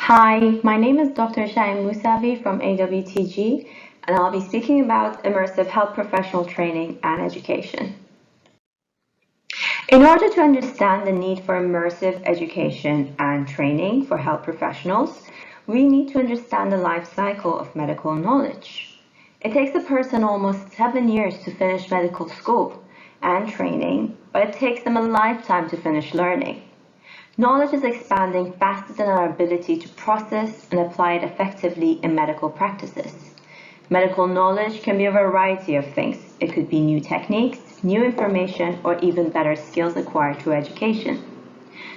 Hi, my name is Dr. Shamim Mousavi from AWTG, and I'll be speaking about immersive health professional training and education. In order to understand the need for immersive education and training for health professionals, we need to understand the life cycle of medical knowledge. It takes a person almost 7 years to finish medical school and training, but it takes them a lifetime to finish learning. Knowledge is expanding faster than our ability to process and apply it effectively in medical practices. Medical knowledge can be a variety of things. It could be new techniques, new information, or even better skills acquired through education.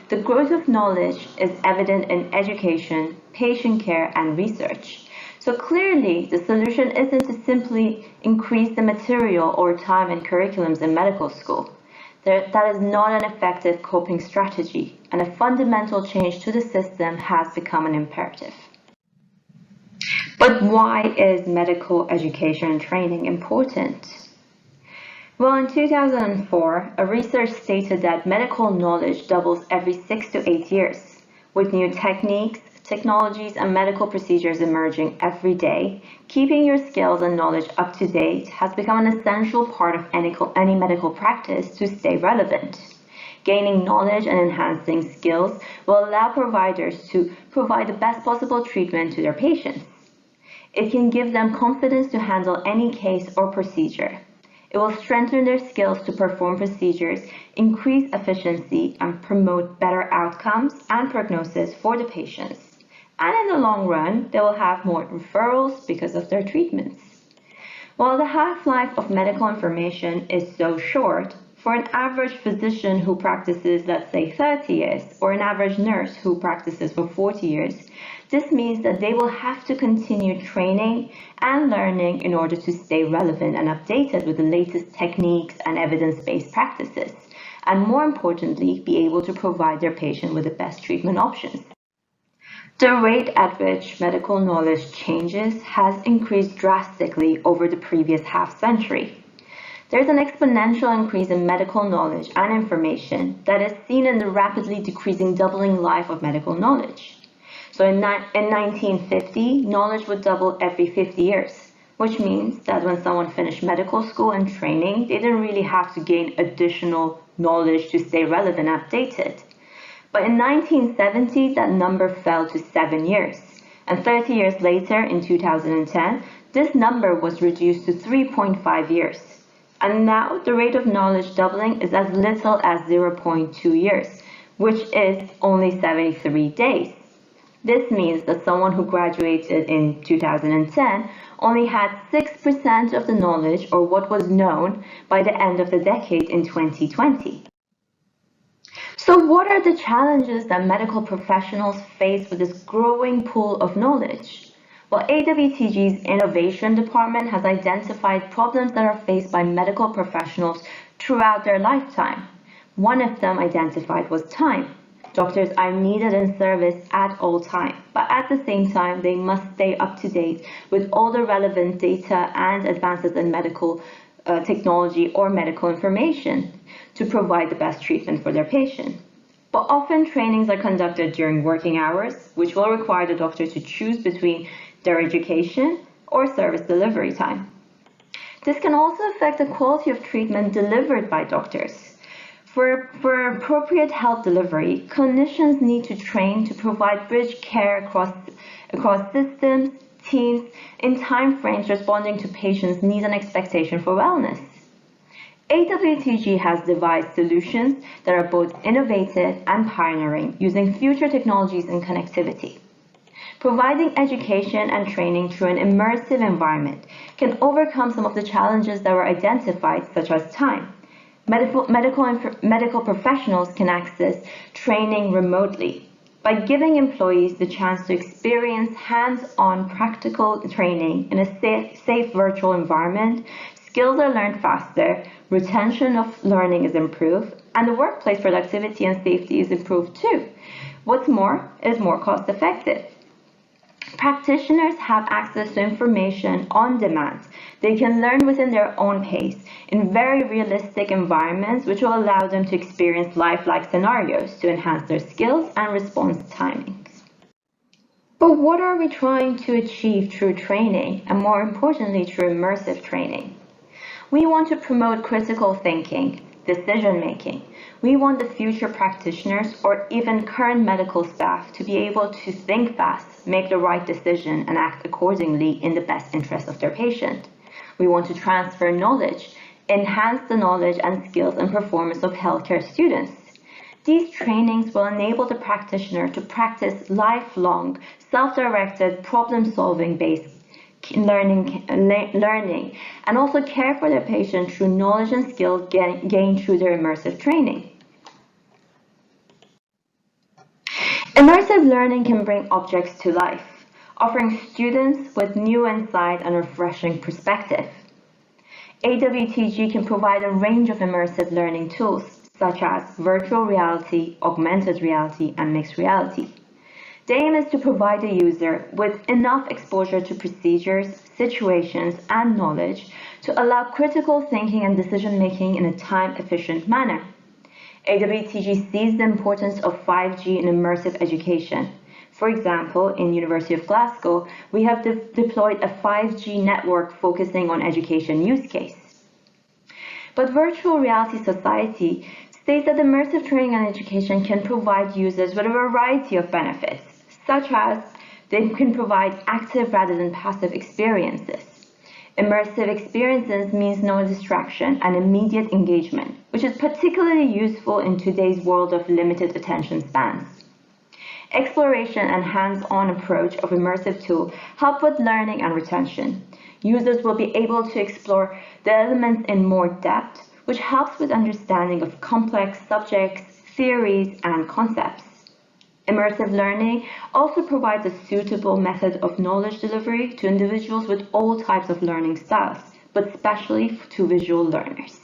The growth of knowledge is evident in education, patient care, and research. So clearly, the solution isn't to simply increase the material or time in curriculums in medical school. That is not an effective coping strategy, and a fundamental change to the system has become an imperative. But why is medical education and training important? Well, in 2004, a research stated that medical knowledge doubles every 6 to 8 years, with new techniques, technologies, and medical procedures emerging every day. Keeping your skills and knowledge up to date has become an essential part of any medical practice to stay relevant. Gaining knowledge and enhancing skills will allow providers to provide the best possible treatment to their patients. It can give them confidence to handle any case or procedure. It will strengthen their skills to perform procedures, increase efficiency, and promote better outcomes and prognosis for the patients. And in the long run, they will have more referrals because of their treatments. While the half-life of medical information is so short, for an average physician who practices, let's say, 30 years, or an average nurse who practices for 40 years, this means that they will have to continue training and learning in order to stay relevant and updated with the latest techniques and evidence-based practices, and more importantly, be able to provide their patient with the best treatment options. The rate at which medical knowledge changes has increased drastically over the previous half-century. There's an exponential increase in medical knowledge and information that is seen in the rapidly decreasing doubling life of medical knowledge. So in 1950, knowledge would double every 50 years, which means that when someone finished medical school and training, they didn't really have to gain additional knowledge to stay relevant and updated. But in 1970, that number fell to 7 years. And 30 years later, in 2010, this number was reduced to 3.5 years. And now the rate of knowledge doubling is as little as 0.2 years, which is only 73 days. This means that someone who graduated in 2010 only had 6% of the knowledge or what was known by the end of the decade in 2020. So what are the challenges that medical professionals face with this growing pool of knowledge? Well, AWTG's Innovation Department has identified problems that are faced by medical professionals throughout their lifetime. One of them identified was time. Doctors are needed in service at all times, but at the same time, they must stay up to date with all the relevant data and advances in medical technology or medical information to provide the best treatment for their patient. But often trainings are conducted during working hours, which will require the doctor to choose between their education or service delivery time. This can also affect the quality of treatment delivered by doctors. For appropriate health delivery, clinicians need to train to provide bridge care across systems, teams, in time frames responding to patients' needs and expectation for wellness. AWTG has devised solutions that are both innovative and pioneering, using future technologies and connectivity. Providing education and training through an immersive environment can overcome some of the challenges that were identified, such as time. Medical professionals can access training remotely. By giving employees the chance to experience hands-on practical training in a safe virtual environment, skills are learned faster, retention of learning is improved, and the workplace productivity and safety is improved too. What's more, it is more cost-effective. Practitioners have access to information on demand. They can learn within their own pace in very realistic environments, which will allow them to experience lifelike scenarios to enhance their skills and response timings. But what are we trying to achieve through training, and more importantly, through immersive training? We want to promote critical thinking, decision-making. We want the future practitioners or even current medical staff to be able to think fast, make the right decision, and act accordingly in the best interest of their patient. We want to transfer knowledge, enhance the knowledge and skills and performance of healthcare students. These trainings will enable the practitioner to practice lifelong, self-directed, problem-solving based learning and also care for their patient through knowledge and skills gained through their immersive training. Immersive learning can bring objects to life, offering students with new insight and refreshing perspective. AWTG can provide a range of immersive learning tools, such as virtual reality, augmented reality, and mixed reality. The aim is to provide the user with enough exposure to procedures, situations, and knowledge to allow critical thinking and decision-making in a time-efficient manner. AWTG sees the importance of 5G in immersive education. For example, in University of Glasgow, we have deployed a 5G network focusing on education use case. But Virtual Reality Society states that immersive training and education can provide users with a variety of benefits, such as they can provide active rather than passive experiences. Immersive experiences means no distraction and immediate engagement, which is particularly useful in today's world of limited attention spans. Exploration and hands-on approach of immersive tools help with learning and retention. Users will be able to explore the elements in more depth, which helps with understanding of complex subjects, theories, and concepts. Immersive learning also provides a suitable method of knowledge delivery to individuals with all types of learning styles, but especially to visual learners.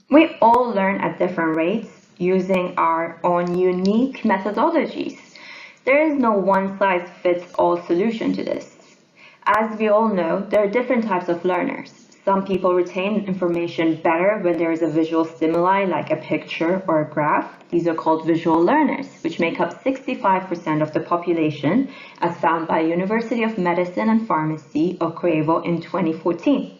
We all learn at different rates using our own unique methodologies. There is no one-size-fits-all solution to this. As we all know, there are different types of learners. Some people retain information better when there is a visual stimuli like a picture or a graph. These are called visual learners, which make up 65% of the population, as found by University of Medicine and Pharmacy of Craiova in 2014.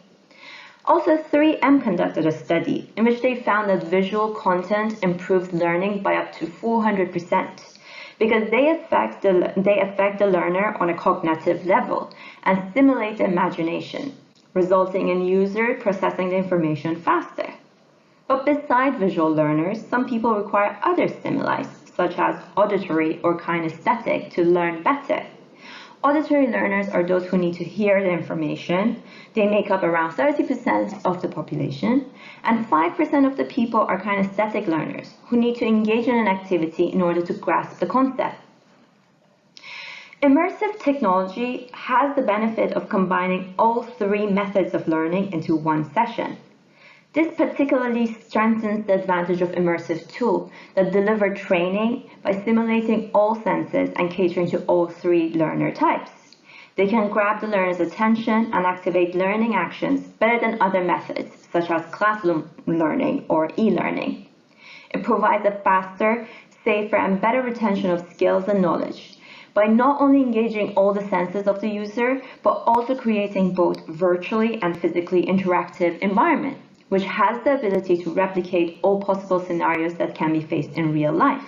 Also, 3M conducted a study in which they found that visual content improves learning by up to 400% because they affect the learner on a cognitive level and stimulate the imagination, resulting in user processing the information faster. But besides visual learners, some people require other stimuli, such as auditory or kinesthetic, to learn better. Auditory learners are those who need to hear the information. They make up around 30% of the population, and 5% of the people are kinesthetic learners who need to engage in an activity in order to grasp the concept. Immersive technology has the benefit of combining all three methods of learning into one session. This particularly strengthens the advantage of immersive tools that deliver training by simulating all senses and catering to all three learner types. They can grab the learner's attention and activate learning actions better than other methods, such as classroom learning or e-learning. It provides a faster, safer, and better retention of skills and knowledge by not only engaging all the senses of the user, but also creating both virtually and physically interactive environment, which has the ability to replicate all possible scenarios that can be faced in real life.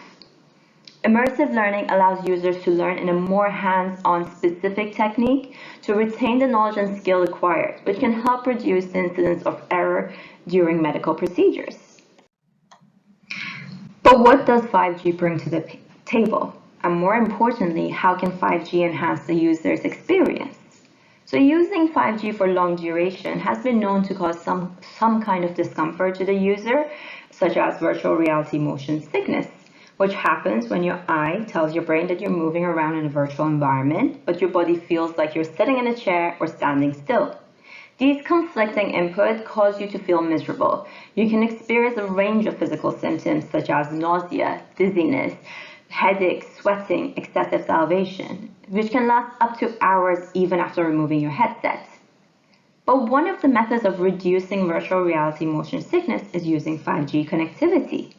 Immersive learning allows users to learn in a more hands-on specific technique to retain the knowledge and skill acquired, which can help reduce the incidence of error during medical procedures. But what does 5G bring to the table? And more importantly, how can 5G enhance the user's experience? So using 5G for long duration has been known to cause some kind of discomfort to the user, such as virtual reality motion sickness, which happens when your eye tells your brain that you're moving around in a virtual environment, but your body feels like you're sitting in a chair or standing still. These conflicting inputs cause you to feel miserable. You can experience a range of physical symptoms such as nausea, dizziness, headache, sweating, excessive salivation, which can last up to hours even after removing your headset. But one of the methods of reducing virtual reality motion sickness is using 5G connectivity.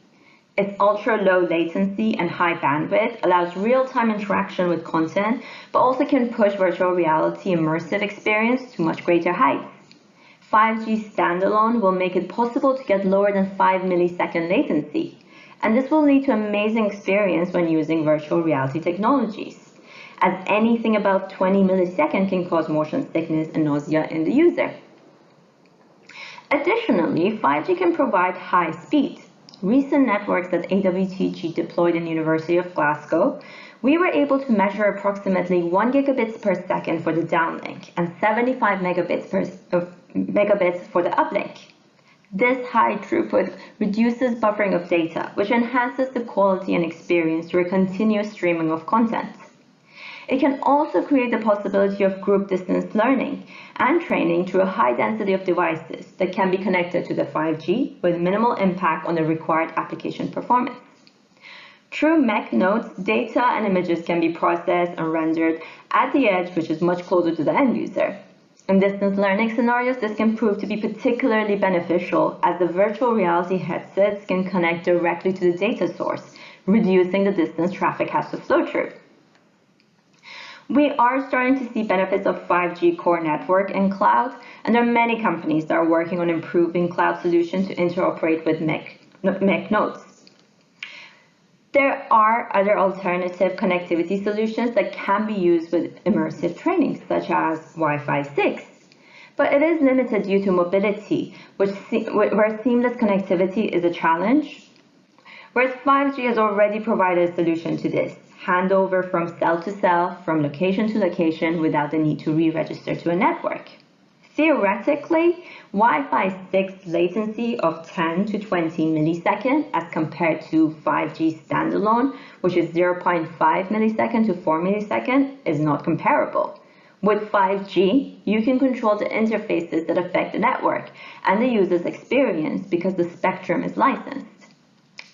Its ultra-low latency latency and high bandwidth allows real-time interaction with content, but also can push virtual reality immersive experience to much greater heights. 5G standalone will make it possible to get lower than 5 millisecond latency, and this will lead to amazing experience when using virtual reality technologies, as anything above 20 milliseconds can cause motion sickness and nausea in the user. Additionally, 5G can provide high speed. Recent networks that AWTG deployed in the University of Glasgow, we were able to measure approximately 1 gigabits per second for the downlink and 75 megabits for the uplink. This high throughput reduces buffering of data, which enhances the quality and experience through a continuous streaming of content. It can also create the possibility of group distance learning and training through a high density of devices that can be connected to the 5G with minimal impact on the required application performance. Through MEC nodes, data and images can be processed and rendered at the edge, which is much closer to the end user. In distance learning scenarios, this can prove to be particularly beneficial as the virtual reality headsets can connect directly to the data source, reducing the distance traffic has to flow through. We are starting to see benefits of 5G core network and cloud, and there are many companies that are working on improving cloud solutions to interoperate with MEC nodes. There are other alternative connectivity solutions that can be used with immersive training, such as Wi-Fi 6, but it is limited due to mobility, where seamless connectivity is a challenge, whereas 5G has already provided a solution to this. Handover from cell to cell, from location to location without the need to re-register to a network. Theoretically, Wi-Fi 6 latency of 10 to 20 milliseconds as compared to 5G standalone, which is 0.5 millisecond to 4 milliseconds, is not comparable. With 5G, you can control the interfaces that affect the network and the user's experience because the spectrum is licensed.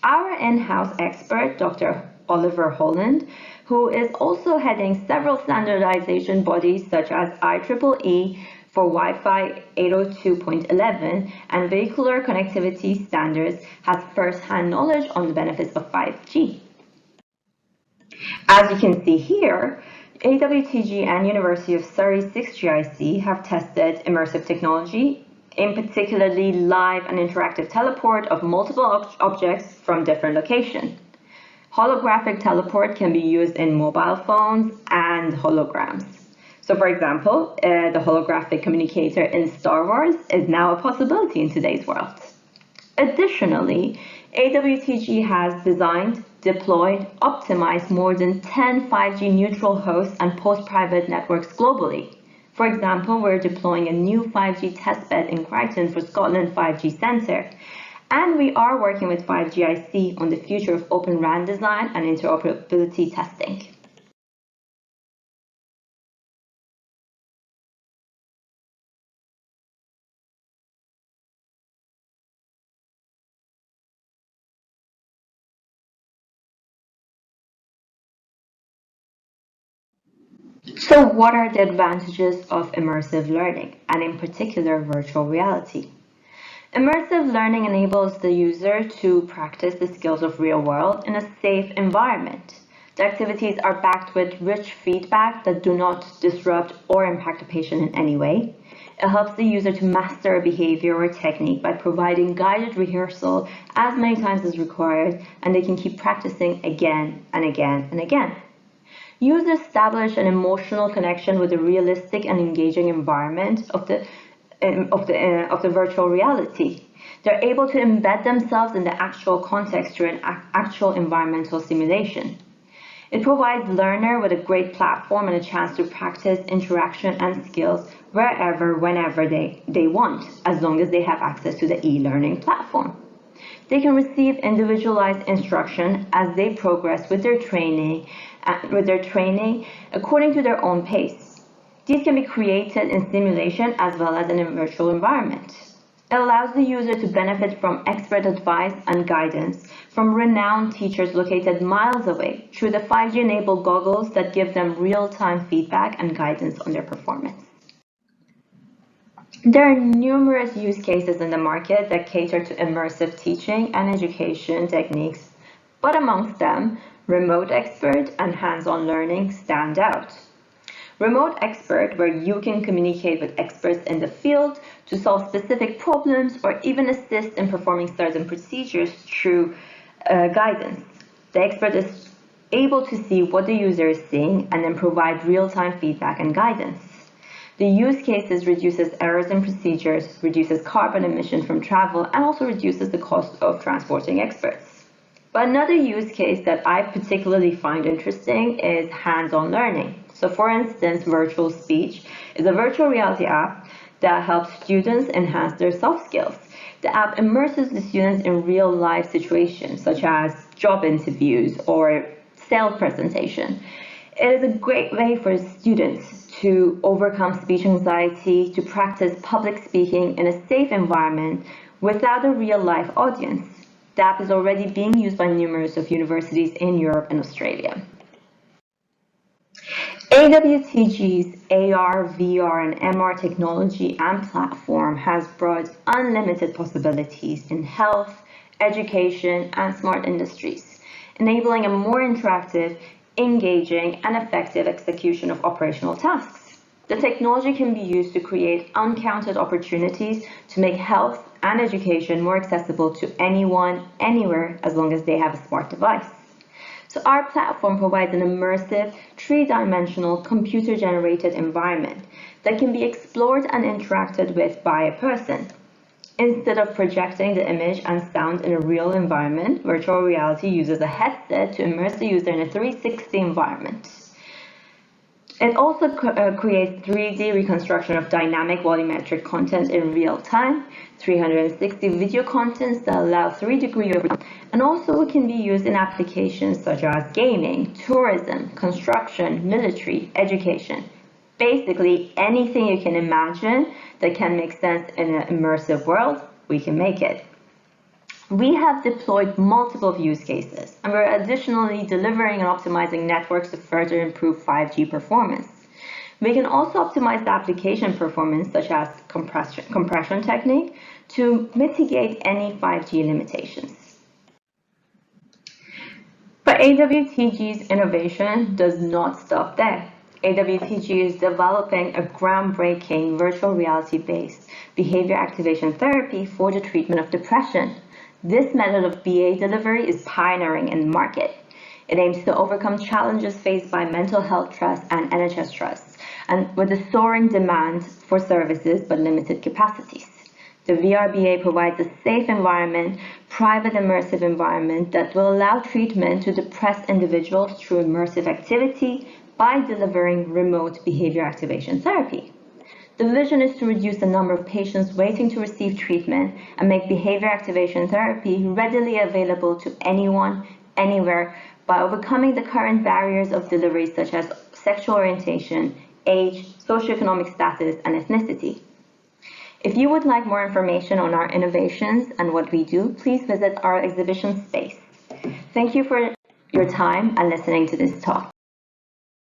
Our in-house expert, Dr. Oliver Holland, who is also heading several standardization bodies such as IEEE for Wi-Fi 802.11 and vehicular connectivity standards, has first-hand knowledge on the benefits of 5G. As you can see here, AWTG and University of Surrey 6GIC have tested immersive technology, in particularly live and interactive teleport of multiple objects from different locations. Holographic teleport can be used in mobile phones and holograms. So for example, the holographic communicator in Star Wars is now a possibility in today's world. Additionally, AWTG has designed, deployed, optimized more than 10 5G neutral hosts and post-private networks globally. For example, we're deploying a new 5G testbed in Crichton for Scotland 5G Centre. And we are working with 5GIC on the future of Open RAN design and interoperability testing. So what are the advantages of immersive learning, and in particular virtual reality? Immersive learning enables the user to practice the skills of real world in a safe environment. The activities are backed with rich feedback that do not disrupt or impact the patient in any way. It helps the user to master a behavior or technique by providing guided rehearsal as many times as required, and they can keep practicing again and again and again. Users establish an emotional connection with the realistic and engaging environment of the virtual reality. They're able to embed themselves in the actual context through an actual environmental simulation. It provides learner with a great platform and a chance to practice interaction and skills wherever, whenever they want, as long as they have access to the e-learning platform. They can receive individualized instruction as they progress with their training according to their own pace. These can be created in simulation as well as in a virtual environment. It allows the user to benefit from expert advice and guidance from renowned teachers located miles away through the 5G-enabled goggles that give them real-time feedback and guidance on their performance. There are numerous use cases in the market that cater to immersive teaching and education techniques but amongst them, remote expert and hands-on learning stand out. Remote expert, where you can communicate with experts in the field to solve specific problems or even assist in performing certain procedures through guidance. The expert is able to see what the user is seeing and then provide real-time feedback and guidance. The use cases reduces errors in procedures, reduces carbon emission from travel, and also reduces the cost of transporting experts. But another use case that I particularly find interesting is hands-on learning. So for instance, Virtual Speech is a virtual reality app that helps students enhance their soft skills. The app immerses the students in real-life situations, such as job interviews or sales presentation. It is a great way for students to overcome speech anxiety, to practice public speaking in a safe environment without a real-life audience. The app is already being used by numerous of universities in Europe and Australia. AWTG's AR, VR, and MR technology and platform has brought unlimited possibilities in health, education, and smart industries, enabling a more interactive, engaging, and effective execution of operational tasks. The technology can be used to create uncounted opportunities to make health and education more accessible to anyone, anywhere, as long as they have a smart device. So our platform provides an immersive, three-dimensional, computer-generated environment that can be explored and interacted with by a person. Instead of projecting the image and sound in a real environment, virtual reality uses a headset to immerse the user in a 360 environment. It also creates 3D reconstruction of dynamic volumetric content in real time, 360 video contents that allow 3-degree overlap, and also it can be used in applications such as gaming, tourism, construction, military, education. Basically, anything you can imagine that can make sense in an immersive world, we can make it. We have deployed multiple use cases, and we're additionally delivering and optimizing networks to further improve 5G performance. We can also optimize the application performance, such as compression technique, to mitigate any 5G limitations. But AWTG's innovation does not stop there. AWTG is developing a groundbreaking virtual reality-based behavior activation therapy for the treatment of depression. This method of BA delivery is pioneering in the market. It aims to overcome challenges faced by mental health trusts and NHS trusts, and with a soaring demand for services but limited capacities. The VRBA provides a safe environment, private immersive environment that will allow treatment to depressed individuals through immersive activity by delivering remote behavior activation therapy. The vision is to reduce the number of patients waiting to receive treatment and make behavior activation therapy readily available to anyone, anywhere, by overcoming the current barriers of delivery such as sexual orientation, age, socioeconomic status, and ethnicity. If you would like more information on our innovations and what we do, please visit our exhibition space. Thank you for your time and listening to this talk.